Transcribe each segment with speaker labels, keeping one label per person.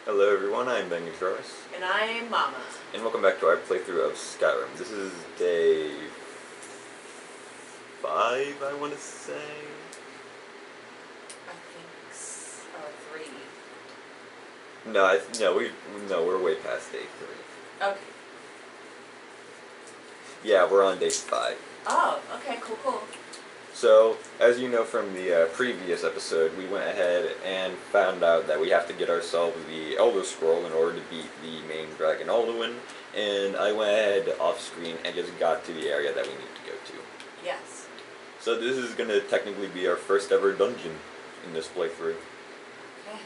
Speaker 1: Hello everyone, I'm Ben Guitars.
Speaker 2: And I'm Mama.
Speaker 1: And welcome back to our playthrough of Skyrim. This is day 5, I want to say?
Speaker 2: I think 3.
Speaker 1: No, we're way past day 3.
Speaker 2: Okay.
Speaker 1: Yeah, we're on day 5.
Speaker 2: Oh, okay, cool.
Speaker 1: So, as you know from the previous episode, we went ahead and found out that we have to get ourselves the Elder Scroll in order to beat the main dragon Alduin, and I went ahead off screen and just got to the area that we need to go to.
Speaker 2: Yes.
Speaker 1: So this is going to technically be our first ever dungeon in this playthrough.
Speaker 2: Okay.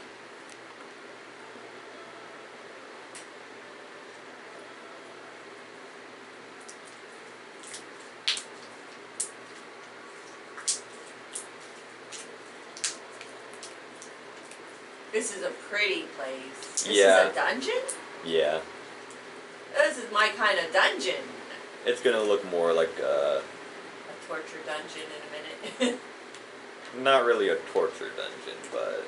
Speaker 2: This is a pretty place. This is a dungeon?
Speaker 1: Yeah.
Speaker 2: This is my kind of dungeon.
Speaker 1: It's going to look more like
Speaker 2: a torture dungeon in a minute.
Speaker 1: Not really a torture dungeon, but...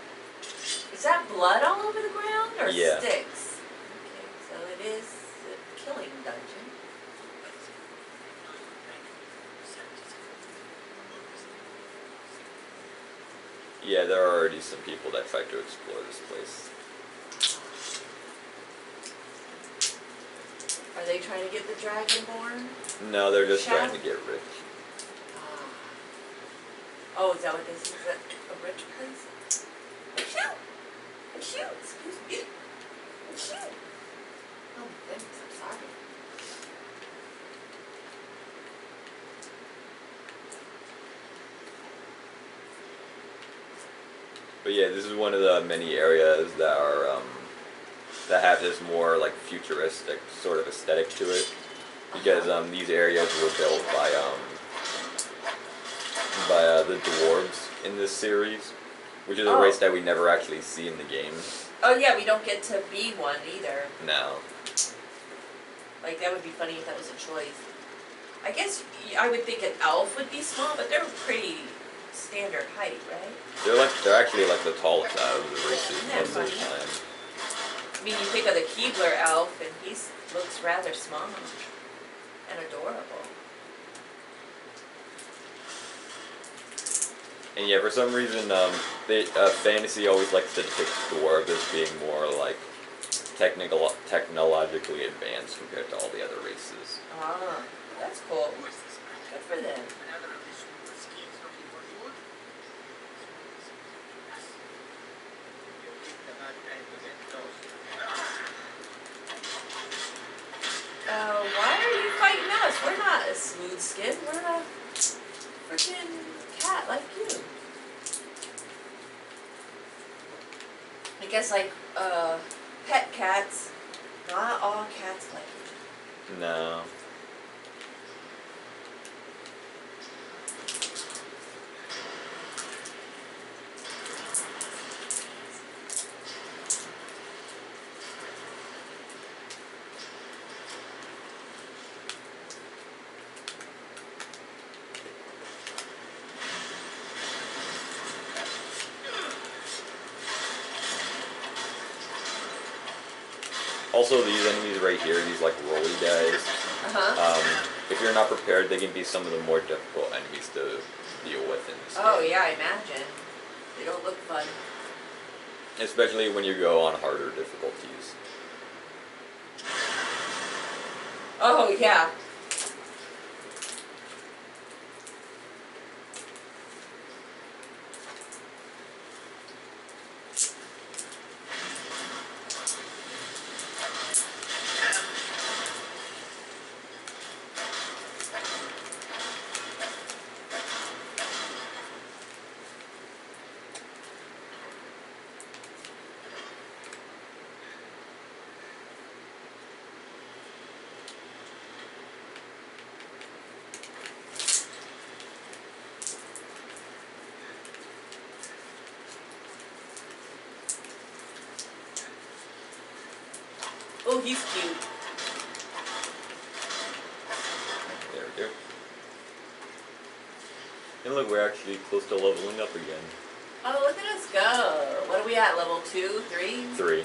Speaker 2: Is that blood all over the ground or
Speaker 1: yeah.
Speaker 2: sticks? Okay, so it is a killing dungeon.
Speaker 1: Yeah, there are already some people that tried to explore this place.
Speaker 2: Are they trying to get the Dragonborn?
Speaker 1: No, they're just trying to get rich.
Speaker 2: Oh, is that what this is? A rich place? Shoot! Excuse me. Shoot! Oh my goodness, I'm sorry.
Speaker 1: But yeah, this is one of the many areas that are that have this more like futuristic sort of aesthetic to it, because these areas were built by the dwarves in this series, which is a race that we never actually see in the game.
Speaker 2: Oh yeah, we don't get to be one either.
Speaker 1: No.
Speaker 2: Like that would be funny if that was a choice. I guess I would think an elf would be small, but they're pretty standard height, right?
Speaker 1: They're actually like the tallest out of the races most of the time.
Speaker 2: I mean, you think of the Keebler elf, and he looks rather small and adorable.
Speaker 1: And yeah, for some reason, fantasy always likes to depict dwarves as being more like technologically advanced compared to all the other races.
Speaker 2: Ah, that's cool. Good for them. Why are you fighting us? We're not a smooth skin. We're a freaking cat like you. I guess like pet cats. Not all cats like you.
Speaker 1: No. Also, these enemies right here, these like rolly guys, if you're not prepared, they can be some of the more difficult enemies to deal with in this game.
Speaker 2: Yeah, I imagine. They don't look fun.
Speaker 1: Especially when you go on harder difficulties.
Speaker 2: Oh, yeah. Oh, he's cute.
Speaker 1: There we go. And look, we're actually close to leveling up again.
Speaker 2: Oh, look at us go. What are we at, level 2, 3?
Speaker 1: 3.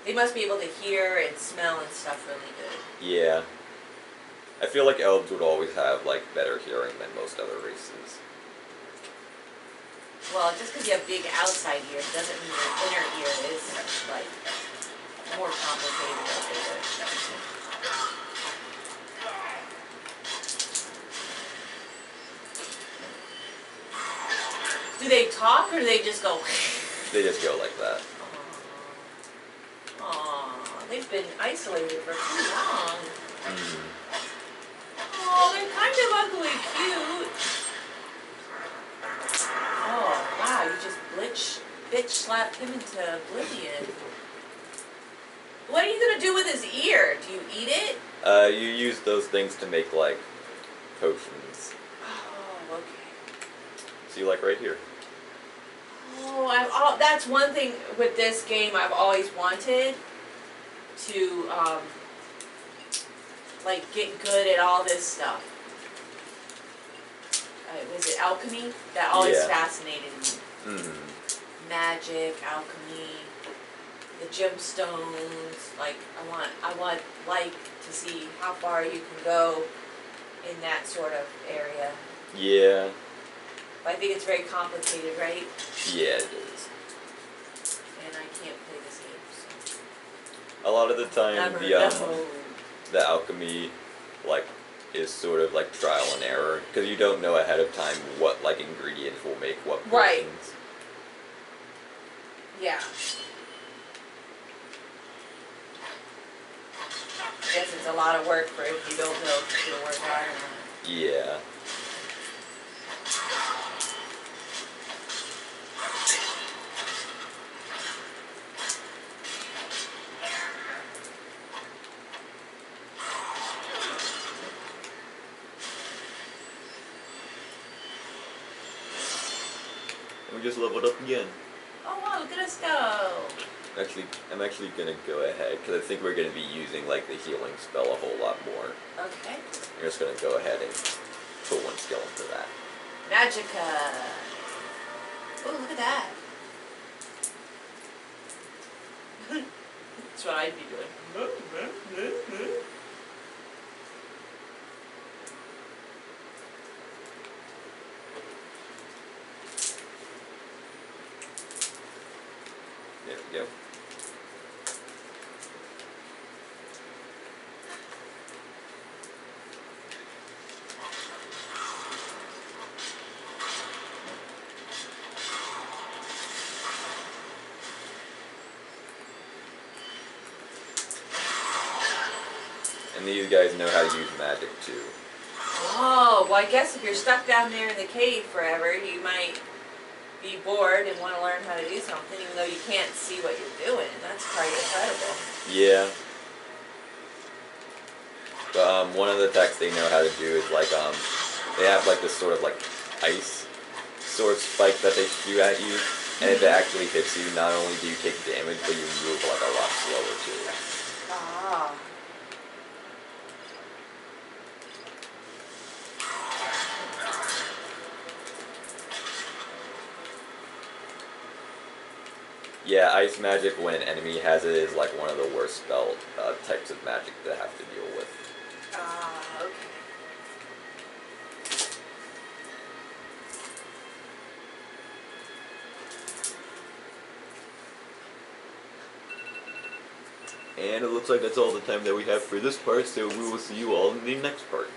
Speaker 2: They must be able to hear and smell and stuff really good.
Speaker 1: Yeah. I feel like elves would always have, like, better hearing than most other races.
Speaker 2: Well, just because you have big outside ears doesn't mean your inner ear is, like, more complicated or bigger. Do they talk or do they just go?
Speaker 1: They just go like that.
Speaker 2: Aww, they've been isolated for too long.
Speaker 1: Mm.
Speaker 2: Oh, they're kind of ugly cute. Oh, wow, you just bitch slapped him into oblivion. What are you gonna do with his ear? Do you eat it?
Speaker 1: You use those things to make, like, potions.
Speaker 2: Oh, okay.
Speaker 1: See, like right here.
Speaker 2: Oh, that's one thing with this game I've always wanted to, like, get good at all this stuff. Was it Alchemy? That always fascinated me.
Speaker 1: Mm-hmm.
Speaker 2: Magic, alchemy, the gemstones. Like, I want like to see how far you can go in that sort of area.
Speaker 1: Yeah.
Speaker 2: But I think it's very complicated, right?
Speaker 1: Yeah, it is.
Speaker 2: And I can't play this game, so.
Speaker 1: A lot of the time,
Speaker 2: Never
Speaker 1: the alchemy, like, is sort of like trial and error, because you don't know ahead of time what, like, ingredients will make what potions.
Speaker 2: Right. Yeah. I guess it's a lot of work for if you don't know if it's gonna work out or not.
Speaker 1: Yeah. And we just leveled up again.
Speaker 2: Oh wow, look at us go.
Speaker 1: I'm actually gonna go ahead, because I think we're gonna be using, like, the healing spell a whole lot more.
Speaker 2: Okay.
Speaker 1: I'm just gonna go ahead and put one skill into that.
Speaker 2: Magica. Oh, look at that. That's what I'd be doing.
Speaker 1: There we go. And these guys know how to use magic too.
Speaker 2: Oh, well I guess if you're stuck down there in the cave forever, you might be bored and want to learn how to do something even though you can't see what you're doing. That's quite incredible.
Speaker 1: Yeah. But one of the attacks they know how to do is, like, they have, like, this sort of, like, ice sword spike that they shoot at you, and if it actually hits you, not only do you take damage, but you move, like, a lot slower too.
Speaker 2: Ah.
Speaker 1: Yeah, ice magic, when an enemy has it, is, like, one of the worst spell types of magic to have to deal with.
Speaker 2: Ah, okay.
Speaker 1: And it looks like that's all the time that we have for this part, so we will see you all in the next part.